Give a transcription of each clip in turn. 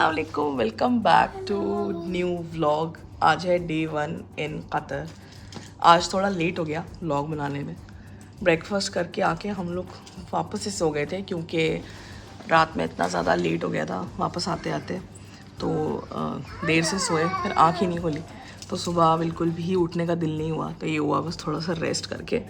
अस्सलाम वालेकुम, welcome back to new vlog. आज है डे 1 इन कतर। आज थोड़ा लेट हो गया व्लॉग बनाने में। ब्रेकफास्ट करके आके हम लोग वापस से सो गए थे क्योंकि रात में इतना ज़्यादा लेट हो गया था वापस आते आते, तो देर से सोए, फिर आँख ही नहीं खुली। तो सुबह बिल्कुल भी उठने का दिल नहीं हुआ, तो ये हुआ बस थोड़ा सा रेस्ट करके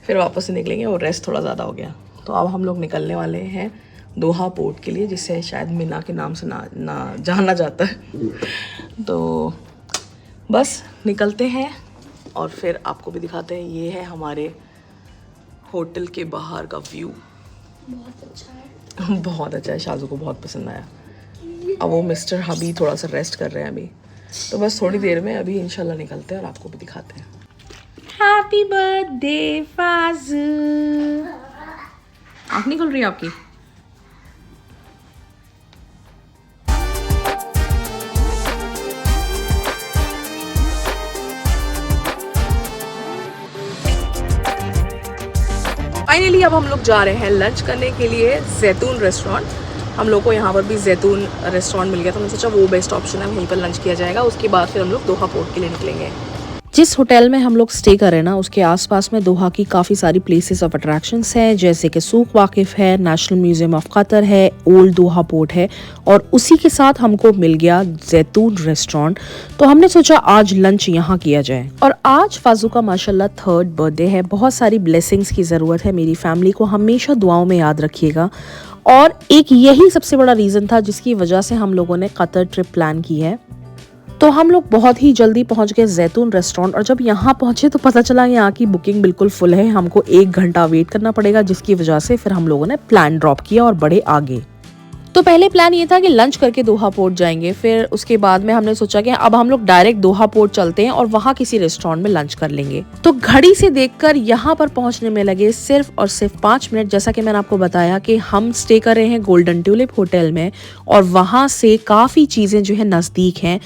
फिर वापस से निकलेंगे, और रेस्ट थोड़ा ज़्यादा हो गया। तो अब हम लोग निकलने वाले हैं दोहा पोर्ट के लिए, जिसे शायद मीना के नाम से ना जाना जाता है। तो बस निकलते हैं और फिर आपको भी दिखाते हैं। ये है हमारे होटल के बाहर का व्यू। बहुत अच्छा है, बहुत अच्छा है, शाजू को बहुत पसंद आया। अब वो मिस्टर हबी थोड़ा सा रेस्ट कर रहे हैं अभी, तो बस थोड़ी देर में अभी इंशाल्लाह निकलते हैं और आपको भी दिखाते हैं। Happy birthday Faju. आँख नहीं खुल रही आपकी? फाइनली अब हम लोग जा रहे हैं लंच करने के लिए जैतून रेस्टोरेंट। हम लोग को यहाँ पर भी जैतून रेस्टोरेंट मिल गया, तो मैंने सोचा वो बेस्ट ऑप्शन है, वहीं पर लंच किया जाएगा। उसके बाद फिर हम लोग दोहा पोर्ट के लिए निकलेंगे। जिस होटल में हम लोग स्टे कर रहे हैं ना, उसके आसपास में दोहा की काफ़ी सारी प्लेसेस ऑफ अट्रैक्शंस हैं, जैसे कि सूक वाकिफ है, नेशनल म्यूजियम ऑफ कतर है, ओल्ड दोहा पोर्ट है, और उसी के साथ हमको मिल गया जैतून रेस्टोरेंट। तो हमने सोचा आज लंच यहाँ किया जाए। और आज फाजू का माशाल्लाह 3rd बर्थडे है। बहुत सारी ब्लेसिंग्स की ज़रूरत है मेरी फैमिली को, हमेशा दुआओं में याद रखिएगा। और एक यही सबसे बड़ा रीज़न था जिसकी वजह से हम लोगों ने कतर ट्रिप प्लान की है। तो हम लोग बहुत ही जल्दी पहुंच गए जैतून रेस्टोरेंट, और जब यहाँ पहुंचे तो पता चला यहाँ की बुकिंग बिल्कुल फुल है। हमको 1 घंटा वेट करना पड़ेगा, जिसकी वजह से फिर हम लोगों ने प्लान ड्रॉप किया और बढ़े आगे। तो पहले प्लान ये था कि लंच करके दोहा पोर्ट जाएंगे, फिर उसके बाद में हमने सोचा कि अब हम लोग डायरेक्ट दोहा पोर्ट चलते हैं और वहाँ किसी रेस्टोरेंट में लंच कर लेंगे। तो घड़ी से देखकर यहाँ पर पहुँचने में लगे सिर्फ और सिर्फ 5 मिनट। जैसा कि मैंने आपको बताया कि हम स्टे कर रहे हैं गोल्डन ट्यूलिप होटल में, और वहाँ से काफ़ी चीज़ें जो है नज़दीक हैं।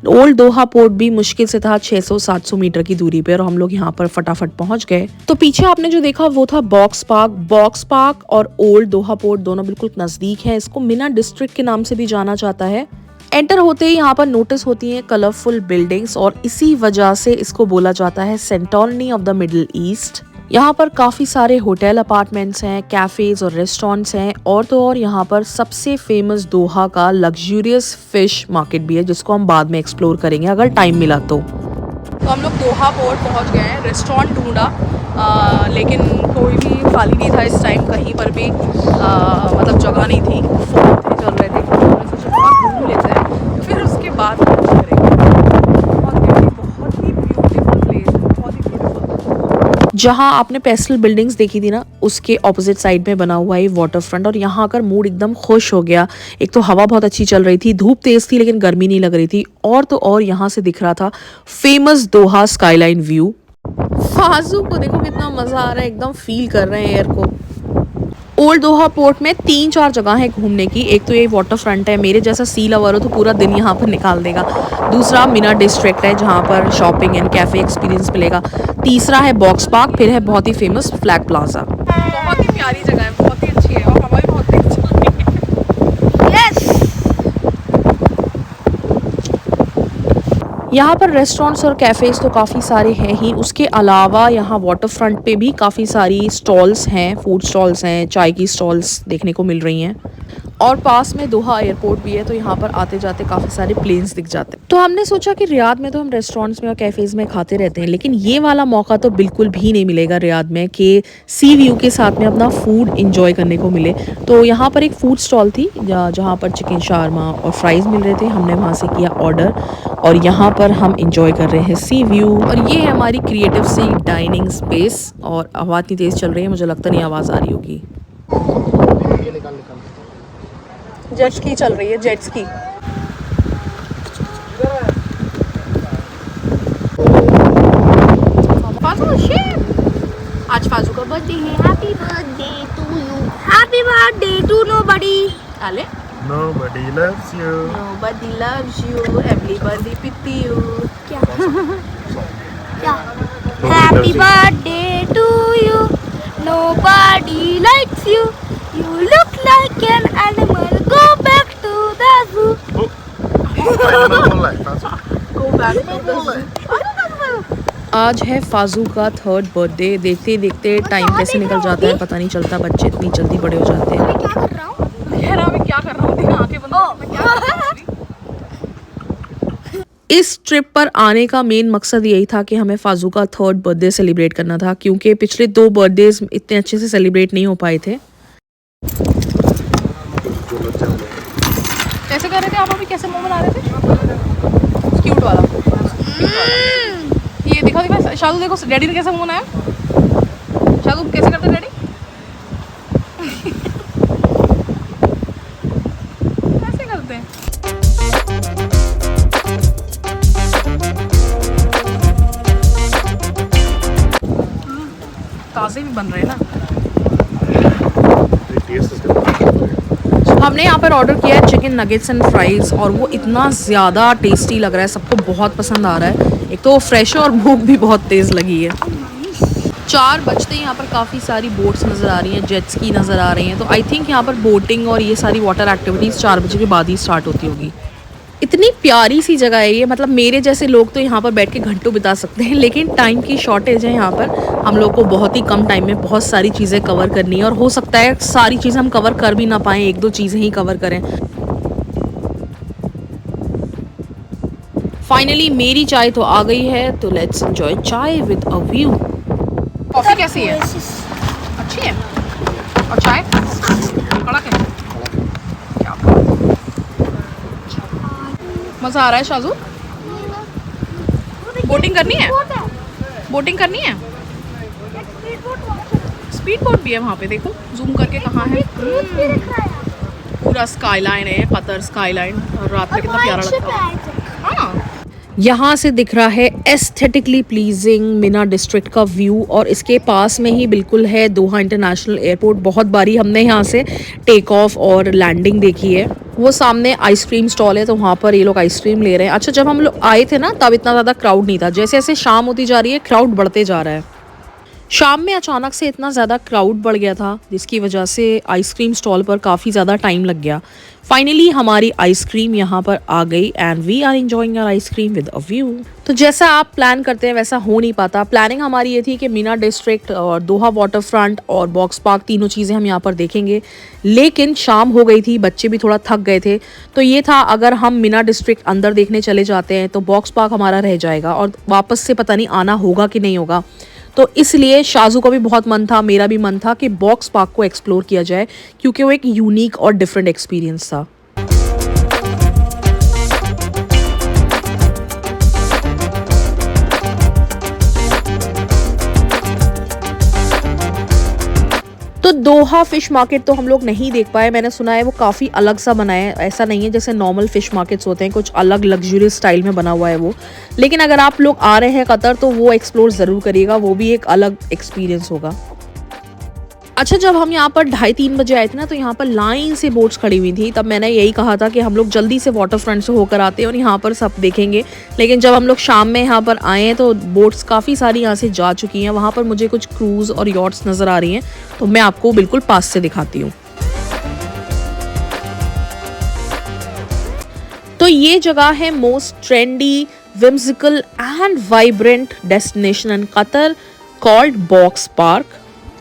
ओल्ड दोहा पोर्ट भी मुश्किल से था 600-700 मीटर की दूरी पर, और हम लोग यहाँ पर फटाफट पहुँच गए। तो पीछे आपने जो देखा वो था बॉक्स पार्क और ओल्ड दोहा पोर्ट दोनों बिल्कुल नज़दीक है। इसको मीना डिस्ट्रिक्ट के नाम से भी जाना जाता है। एंटर होते ही यहाँ पर नोटिस होती हैं कलरफुल बिल्डिंग्स, और इसी वजह से इसको बोला जाता है Santorini of the middle east. यहाँ पर काफ़ी सारे होटल अपार्टमेंट्स हैं, कैफेज और रेस्टोरेंट्स हैं, और तो और यहाँ पर सबसे फेमस दोहा का लग्जूरियस फिश मार्केट भी है, जिसको हम बाद में एक्सप्लोर करेंगे अगर टाइम मिला तो। हम लोग दोहा पोर्ट पहुँच गए हैं। रेस्टोरेंट ढूंढा लेकिन कोई भी खाली नहीं था इस टाइम, कहीं पर भी मतलब जगह नहीं थी, फोन चल रहे थे। तो सोचा थोड़ा घूम लेते हैं, फिर उसके बाद लंच करेंगे। बहुत ही ब्यूटीफुल प्लेस है, बहुत ही ब्यूटीफुल। जहाँ आपने पेस्टल बिल्डिंग्स देखी थी ना, उसके ऑपोजिट साइड में बना हुआ है वाटर फ्रंट, और यहाँ आकर मूड एकदम खुश हो गया। एक तो हवा बहुत अच्छी चल रही थी, धूप तेज थी लेकिन गर्मी नहीं लग रही थी, और तो और यहाँ से दिख रहा था फेमस दोहा स्काईलाइन व्यू। फाजू को देखो कितना मजा आ रहा है, एकदम फील कर रहे हैं एयर को। ओल्ड दोहा पोर्ट में 3-4 जगह है घूमने की। एक तो ये वाटर फ्रंट है, मेरे जैसा सी लवर हो तो पूरा दिन यहाँ पर निकाल देगा। दूसरा मीना डिस्ट्रिक्ट है, जहाँ पर शॉपिंग एंड कैफे एक्सपीरियंस मिलेगा। तीसरा है बॉक्स पार्क, फिर है बहुत ही फेमस फ्लैग प्लाजा। बहुत ही प्यारी जगह है, बहुत ही अच्छी है, और हमारी बहुत तेज चल रही है। यहाँ पर रेस्टोरेंट्स और कैफ़ेज़ तो काफ़ी सारे हैं ही, उसके अलावा यहाँ वाटर फ्रंट पे भी काफ़ी सारी स्टॉल्स हैं, फूड स्टॉल्स हैं, चाय की स्टॉल्स देखने को मिल रही हैं, और पास में दोहा एयरपोर्ट भी है, तो यहाँ पर आते जाते काफ़ी सारे प्लेन्स दिख जाते हैं। तो हमने सोचा कि रियाद में तो हम रेस्टोरेंट्स में और कैफ़ेज़ में खाते रहते हैं, लेकिन ये वाला मौका तो बिल्कुल भी नहीं मिलेगा रियाद में कि सी व्यू के साथ में अपना फूड इंजॉय करने को मिले। तो यहाँ पर एक फ़ूड स्टॉल थी जहाँ पर चिकन शारमा और फ्राइज़ मिल रहे थे। हमने वहाँ से किया ऑर्डर, और यहाँ पर हम इंजॉय कर रहे हैं सी व्यू। और ये है हमारी क्रिएटिव सी डाइनिंग स्पेस, और हवा इतनी तेज़ चल रही है मुझे लगता नहीं आवाज़ आ रही होगी। जेट्स की चल रही है, जेट्स की। आज फाजू का बर्थडे है। Happy birthday to you, happy birthday to nobody. आले Nobody loves you. Nobody loves you, everybody pity you. क्या? क्या? Happy birthday to you, nobody likes you. You look like an animal, go back to the zoo. Go back to the आज है फाजू का 3rd birthday. देखते देखते time कैसे निकल जाता है पता नहीं चलता, बच्चे इतनी जल्दी बड़े हो जाते हैं। क्या कर रहा हूँ? कह रहा मैं क्या कर रहा हूँ, देखा आंखें बंद करके मैं क्या कर रहा हूँ। इस ट्रिप पर आने का मेन मकसद यही था कि हमें फाजू का 3rd बर्थडे सेलिब्रेट करना था, क्योंकि पिछले 2 बर्थडेज इतने अच्छे से सेलिब्रेट नहीं हो पाए थे। कैसे कर रहे थे आप अभी, कैसे मुंह बना रहे थे? क्यूट वाला। ये दिखा दिखा शादू, देखो डैडी ने कैसे मुंह बनाया। शादू कैसे करते डैडी? कैसे करते हैं? ताज़े भी बन रहे हैं ना। हमने यहाँ पर ऑर्डर किया है चिकन नगेट्स एंड फ्राइज़, और वो इतना ज़्यादा टेस्टी लग रहा है, सबको बहुत पसंद आ रहा है। एक तो वो फ्रेश है और भूख भी बहुत तेज़ लगी है। 4 बजते ही यहाँ पर काफ़ी सारी बोट्स नज़र आ रही हैं, जेट्स की नज़र आ रही हैं। तो आई थिंक यहाँ पर बोटिंग और ये सारी वाटर एक्टिविटीज़ 4 बजे के बाद ही स्टार्ट होती होगी। इतनी प्यारी सी जगह है ये, मतलब मेरे जैसे लोग तो यहाँ पर बैठ के घंटों बिता सकते हैं, लेकिन टाइम की शॉर्टेज है यहाँ पर। हम लोग को बहुत ही कम टाइम में बहुत सारी चीज़ें कवर करनी है, और हो सकता है सारी चीज़ें हम कवर कर भी ना पाएँ, 1-2 चीज़ें ही कवर करें। फाइनली मेरी चाय तो आ गई है, तो लेट्स एंजॉय चाय विद अ व्यू। कॉफ़ी कैसी है? अच्छी है। और चाय कड़क है। क्या मज़ा आ रहा है शाजू? बोटिंग करनी है? बोटिंग करनी है? स्पीड बोट भी है वहाँ पे, देखो जूम करके कहाँ है। पूरा स्काईलाइन है, कतर स्काईलाइन, और रात में कितना प्यारा लगता है। हाँ, यहाँ से दिख रहा है एस्थेटिकली प्लीजिंग मिना डिस्ट्रिक्ट का व्यू, और इसके पास में ही बिल्कुल है दोहा इंटरनेशनल एयरपोर्ट। बहुत बारी हमने यहाँ से टेक ऑफ और लैंडिंग देखी है। वो सामने आइसक्रीम स्टॉल है, तो वहाँ पर ये लोग आइसक्रीम ले रहे हैं। अच्छा, जब हम लोग आए थे ना तब इतना ज़्यादा क्राउड नहीं था, जैसे जैसे शाम होती जा रही है क्राउड बढ़ते जा रहा है। शाम में अचानक से इतना ज़्यादा क्राउड बढ़ गया था, जिसकी वजह से आइसक्रीम स्टॉल पर काफ़ी ज़्यादा टाइम लग गया। फाइनली हमारी आइसक्रीम यहाँ पर आ गई, and we are enjoying our ice cream with a view. तो जैसा आप प्लान करते हैं वैसा हो नहीं पाता। प्लानिंग हमारी ये थी कि मीना डिस्ट्रिक्ट और दोहा वाटर फ्रंट और बॉक्स पार्क, तीनों चीज़ें हम यहाँ पर देखेंगे, लेकिन शाम हो गई थी, बच्चे भी थोड़ा थक गए थे। तो ये था, अगर हम मीना डिस्ट्रिक्ट अंदर देखने चले जाते हैं तो बॉक्स पार्क हमारा रह जाएगा, और वापस से पता नहीं आना होगा कि नहीं होगा। तो इसलिए शाजू का भी बहुत मन था, मेरा भी मन था कि बॉक्स पार्क को एक्सप्लोर किया जाए, क्योंकि वो एक यूनिक और डिफरेंट एक्सपीरियंस था। तो दोहा फिश मार्केट तो हम लोग नहीं देख पाए। मैंने सुना है वो काफ़ी अलग सा बना है, ऐसा नहीं है जैसे नॉर्मल फिश मार्केट्स होते हैं, कुछ अलग लग्जरियस स्टाइल में बना हुआ है वो। लेकिन अगर आप लोग आ रहे हैं कतर तो वो एक्सप्लोर ज़रूर करिएगा, वो भी एक अलग एक्सपीरियंस होगा। अच्छा, जब हम यहाँ पर 2:30-3 बजे आए थे ना, तो यहाँ पर लाइन से बोट्स खड़ी हुई थी। तब मैंने यही कहा था कि हम लोग जल्दी से वाटर फ्रंट से होकर आते हैं और यहाँ पर सब देखेंगे। लेकिन जब हम लोग शाम में यहाँ पर आए हैं तो बोट्स काफ़ी सारी यहाँ से जा चुकी हैं। वहाँ पर मुझे कुछ क्रूज़ और यॉट्स नज़र आ रही हैं, तो मैं आपको बिल्कुल पास से दिखाती हूँ। तो ये जगह है most trendy, whimsical and vibrant destination in Qatar called box park.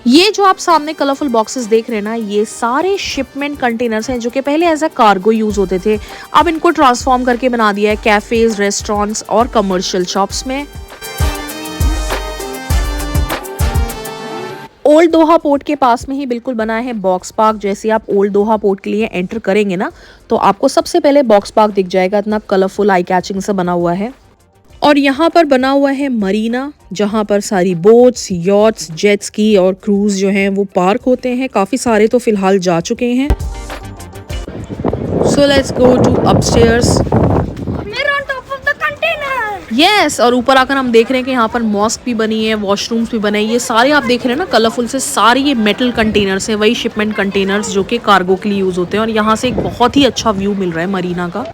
ये जो आप सामने कलरफुल बॉक्सेस देख रहे हैं ना, ये सारे शिपमेंट कंटेनर्स हैं जो कि पहले एज अ कार्गो यूज होते थे। अब इनको ट्रांसफॉर्म करके बना दिया है कैफेज, रेस्टोरेंट्स और कमर्शियल शॉप्स में। ओल्ड दोहा पोर्ट के पास में ही बिल्कुल बना है बॉक्स पार्क। जैसे आप ओल्ड दोहा पोर्ट के लिए एंटर करेंगे ना, तो आपको सबसे पहले बॉक्स पार्क दिख जाएगा। इतना कलरफुल आई कैचिंग से बना हुआ है। और यहाँ पर बना हुआ है मरीना, जहाँ पर सारी बोट्स, यॉट्स, जेट स्की और क्रूज जो हैं वो पार्क होते हैं। काफ़ी सारे तो फिलहाल जा चुके हैं। So let's go to upstairs. Yes, और ऊपर आकर हम देख रहे हैं कि यहाँ पर मॉस्क भी बनी है, वॉशरूम्स भी बने हैं। ये सारे आप देख रहे हैं ना कलरफुल से, सारे ये मेटल कंटेनर्स हैं, वही शिपमेंट कंटेनर्स जो कि कार्गो के लिए यूज़ होते हैं। और यहाँ से एक बहुत ही अच्छा व्यू मिल रहा है मरीना का।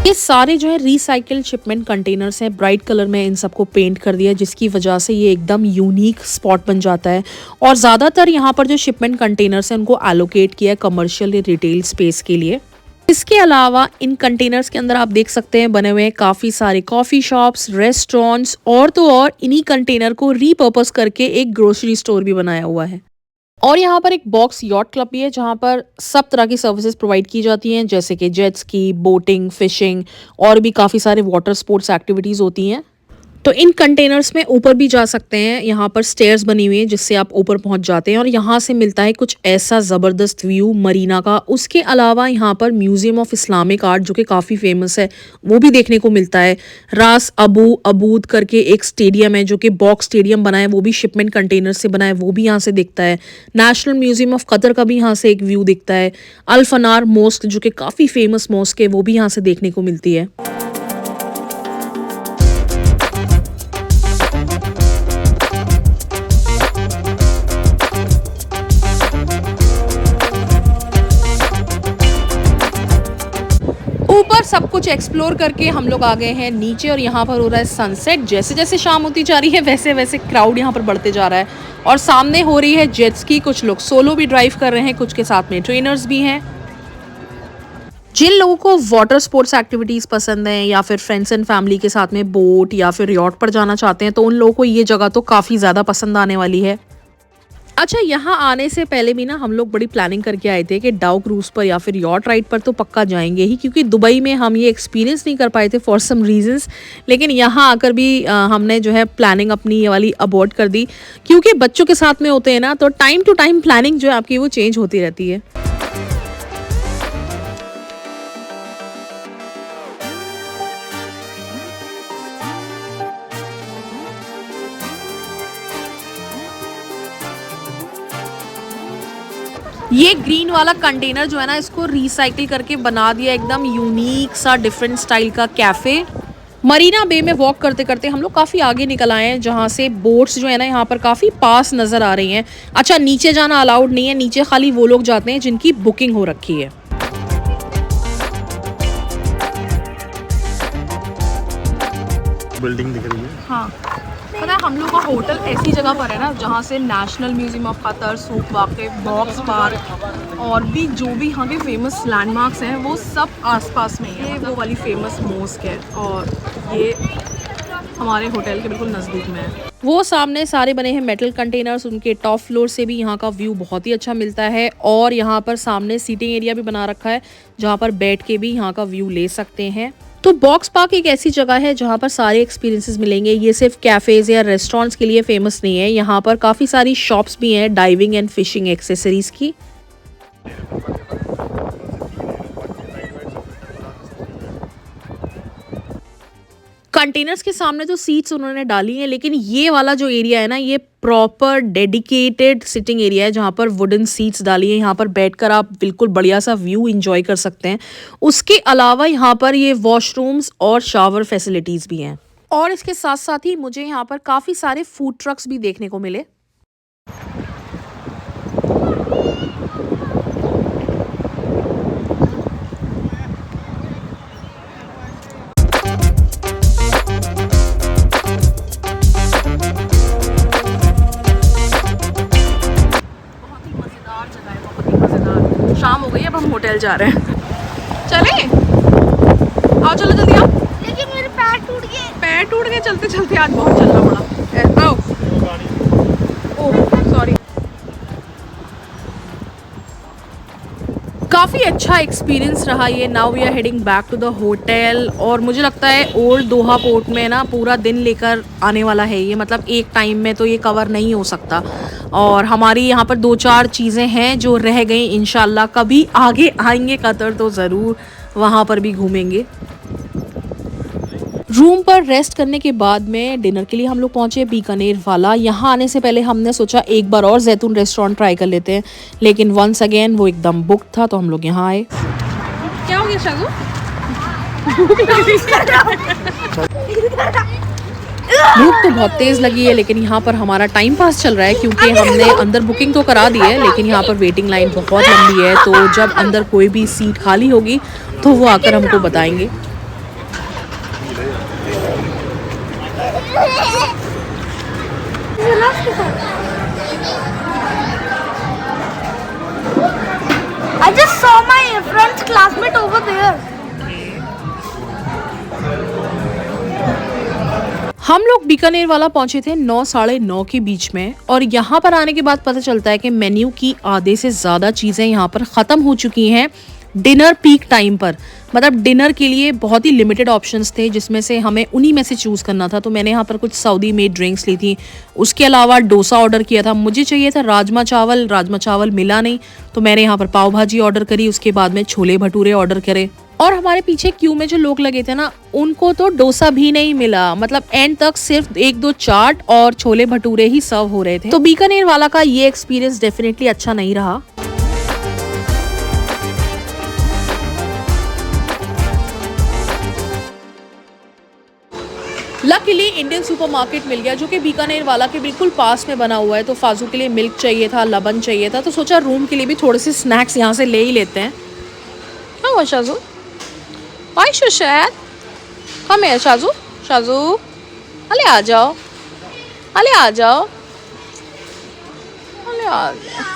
ये सारे जो है रिसाइकिल्ड शिपमेंट कंटेनर्स हैं, ब्राइट कलर में इन सबको पेंट कर दिया जिसकी वजह से ये एकदम यूनिक स्पॉट बन जाता है। और ज़्यादातर यहाँ पर जो शिपमेंट कंटेनर्स हैं उनको एलोकेट किया है कमर्शियल या रिटेल स्पेस के लिए। इसके अलावा इन कंटेनर्स के अंदर आप देख सकते हैं बने हुए हैं काफ़ी सारे कॉफ़ी शॉप्स, रेस्टोरेंट्स और तो और इन्हीं कंटेनर को रीपर्पस करके एक ग्रोसरी स्टोर भी बनाया हुआ है। और यहाँ पर एक बॉक्स यॉट क्लब भी है जहाँ पर सब तरह की सर्विसेज प्रोवाइड की जाती हैं जैसे कि जेट स्की, बोटिंग, फिशिंग और भी काफ़ी सारे वाटर स्पोर्ट्स एक्टिविटीज़ होती हैं। तो इन कंटेनर्स में ऊपर भी जा सकते हैं। यहाँ पर स्टेयर्स बनी हुई हैं जिससे आप ऊपर पहुँच जाते हैं और यहाँ से मिलता है कुछ ऐसा ज़बरदस्त व्यू मरीना का। उसके अलावा यहाँ पर म्यूज़ियम ऑफ इस्लामिक आर्ट जो कि काफ़ी फेमस है वो भी देखने को मिलता है। रास अबू अबूद करके एक स्टेडियम है जो कि बॉक्स स्टेडियम बना है, वो भी शिपमेंट कंटेनर से बना है, वो भी यहाँ से दिखता है। नेशनल म्यूज़ियम ऑफ कतर का भी यहाँ से एक व्यू दिखता है। अल फनार मॉस्क जो कि काफ़ी फेमस मॉस्क है वो भी यहाँ से देखने को मिलती है। ऊपर सब कुछ एक्सप्लोर करके हम लोग आ गए हैं नीचे और यहाँ पर हो रहा है सनसेट। जैसे जैसे शाम होती जा रही है वैसे वैसे क्राउड यहाँ पर बढ़ते जा रहा है और सामने हो रही है जेट स्की। कुछ लोग सोलो भी ड्राइव कर रहे हैं, कुछ के साथ में ट्रेनर्स भी हैं। जिन लोगों को वाटर स्पोर्ट्स एक्टिविटीज़ पसंद हैं या फिर फ्रेंड्स एंड फैमिली के साथ में बोट या फिर यॉट पर जाना चाहते हैं तो उन लोगों को ये जगह तो काफ़ी ज़्यादा पसंद आने वाली है। अच्छा, यहाँ आने से पहले भी ना हम लोग बड़ी प्लानिंग करके आए थे कि डाउ क्रूज पर या फिर यॉट राइड पर तो पक्का जाएंगे ही, क्योंकि दुबई में हम ये एक्सपीरियंस नहीं कर पाए थे फॉर सम रीजंस। लेकिन यहाँ आकर भी हमने जो है प्लानिंग अपनी ये वाली अबॉर्ट कर दी, क्योंकि बच्चों के साथ में होते हैं ना तो टाइम टू टाइम प्लानिंग जो है आपकी वो चेंज होती रहती है। ये ग्रीन वाला कंटेनर जो है ना इसको रिसाइकिल करके बना दिया एकदम यूनिक सा डिफरेंट स्टाइल का कैफ़े। मरीना बे में वॉक करते करते हम लोग काफ़ी आगे निकल आए हैं जहाँ से बोट्स जो है ना यहाँ पर काफ़ी पास नज़र आ रही हैं। अच्छा, नीचे जाना अलाउड नहीं है, नीचे खाली वो लोग जाते हैं जिनकी बुकिंग हो रखी है। बिल्डिंग दिख रही है। हाँ, पता है हम लोग का होटल ऐसी जगह पर है ना जहाँ से national museum of Qatar, Souq Waqif, box park और भी जो भी यहाँ के फेमस लैंडमार्क्स हैं वो सब आसपास में है। वो वाली फेमस मॉस्क है और ये हमारे होटल के बिल्कुल नज़दीक में है। वो सामने सारे बने हैं मेटल कंटेनर्स, उनके टॉप फ्लोर से भी यहाँ का व्यू बहुत ही अच्छा मिलता है। और यहाँ पर सामने सीटिंग एरिया भी बना रखा है जहाँ पर बैठ के भी यहाँ का व्यू ले सकते हैं। तो बॉक्स पार्क एक ऐसी जगह है जहाँ पर सारे एक्सपीरियंसेस मिलेंगे। ये सिर्फ कैफ़ेज़ या रेस्टोरेंट्स के लिए फेमस नहीं है, यहाँ पर काफ़ी सारी शॉप्स भी हैं डाइविंग एंड फिशिंग एक्सेसरीज़ की। कंटेनर्स के सामने तो सीट्स उन्होंने डाली हैं, लेकिन ये वाला जो एरिया है ना ये प्रॉपर डेडिकेटेड सिटिंग एरिया है जहाँ पर वुडन सीट्स डाली हैं। यहाँ पर बैठकर आप बिल्कुल बढ़िया सा व्यू एंजॉय कर सकते हैं। उसके अलावा यहाँ पर ये वॉशरूम्स और शावर फैसिलिटीज़ भी हैं। और इसके साथ साथ ही मुझे यहाँ पर काफ़ी सारे फूड ट्रक्स भी देखने को मिले। शाम हो गई, अब हम होटल जा रहे हैं। चले आओ, चलो जल्दी आओ। लेकिन मेरे पैर टूट गए। पैर टूट गए चलते चलते, आज बहुत चलना पड़ा। आओ, ओह सॉरी। काफ़ी अच्छा एक्सपीरियंस रहा ये। Now we are heading back to the hotel. और मुझे लगता है ओल्ड दोहा पोर्ट में ना पूरा दिन लेकर आने वाला है ये, मतलब एक टाइम में तो ये कवर नहीं हो सकता। और हमारी यहाँ पर 2-4 चीज़ें हैं जो रह गई। इंशाल्लाह कभी आगे आएंगे कतर तो ज़रूर वहाँ पर भी घूमेंगे। रूम पर रेस्ट करने के बाद में डिनर के लिए हम लोग पहुँचे बीकानेर वाला। यहाँ आने से पहले हमने सोचा एक बार और जैतून रेस्टोरेंट ट्राई कर लेते हैं, लेकिन वंस अगेन वो एकदम बुक था तो हम लोग यहाँ आए। क्या हो गया शागू? भूख तो बहुत तेज़ लगी है, लेकिन यहाँ पर हमारा टाइम पास चल रहा है क्योंकि हमने अंदर बुकिंग तो करा दी है, लेकिन यहाँ पर वेटिंग लाइन बहुत लंबी है। तो जब अंदर कोई भी सीट खाली होगी तो वो आकर हमको बताएंगे। के साथ। I just saw my friend's classmate over there. हम लोग बीकानेर वाला पहुंचे थे 9 साढ़े 9 के बीच में, और यहाँ पर आने के बाद पता चलता है कि मेन्यू की आधे से ज़्यादा चीज़ें यहाँ पर ख़त्म हो चुकी हैं डिनर पीक टाइम पर। मतलब डिनर के लिए बहुत ही लिमिटेड ऑप्शंस थे, जिसमें से हमें उन्हीं में से चूज़ करना था। तो मैंने यहाँ पर कुछ सऊदी मेड ड्रिंक्स ली थी, उसके अलावा डोसा ऑर्डर किया था। मुझे चाहिए था राजमा चावल मिला नहीं, तो मैंने यहाँ पर पाव भाजी ऑर्डर करी। उसके बाद में छोले भटूरे ऑर्डर करे, और हमारे पीछे क्यू में जो लोग लगे थे ना, उनको तो डोसा भी नहीं मिला। मतलब एंड तक सिर्फ 1-2 चाट और छोले भटूरे ही सर्व हो रहे थे। तो बीकानेर वाला का ये एक्सपीरियंस डेफिनेटली अच्छा नहीं रहा। लकीली इंडियन सुपरमार्केट मिल गया, जो कि बीकानेर वाला के बिल्कुल पास में बना हुआ है। तो फाजू के लिए मिल्क चाहिए था, लबन चाहिए था, तो सोचा रूम के लिए भी थोड़े से स्नैक्स यहाँ से ले ही लेते हैं। क्या हुआ Shaju? Why Shushat? Come here, Shazu. Shazu. अले आ जाओ, अले आ जाओ, अले आ जाओ।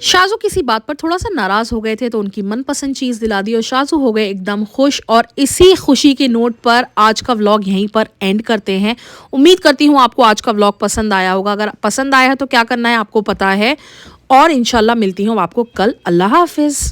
शाजू किसी बात पर थोड़ा सा नाराज हो गए थे, तो उनकी मनपसंद चीज़ दिला दी और शाजू हो गए एकदम खुश। और इसी खुशी के नोट पर आज का व्लॉग यहीं पर एंड करते हैं। उम्मीद करती हूँ आपको आज का व्लॉग पसंद आया होगा। अगर पसंद आया है तो क्या करना है आपको पता है, और इंशाल्लाह मिलती हूँ आपको कल। अल्लाह हाफिज़।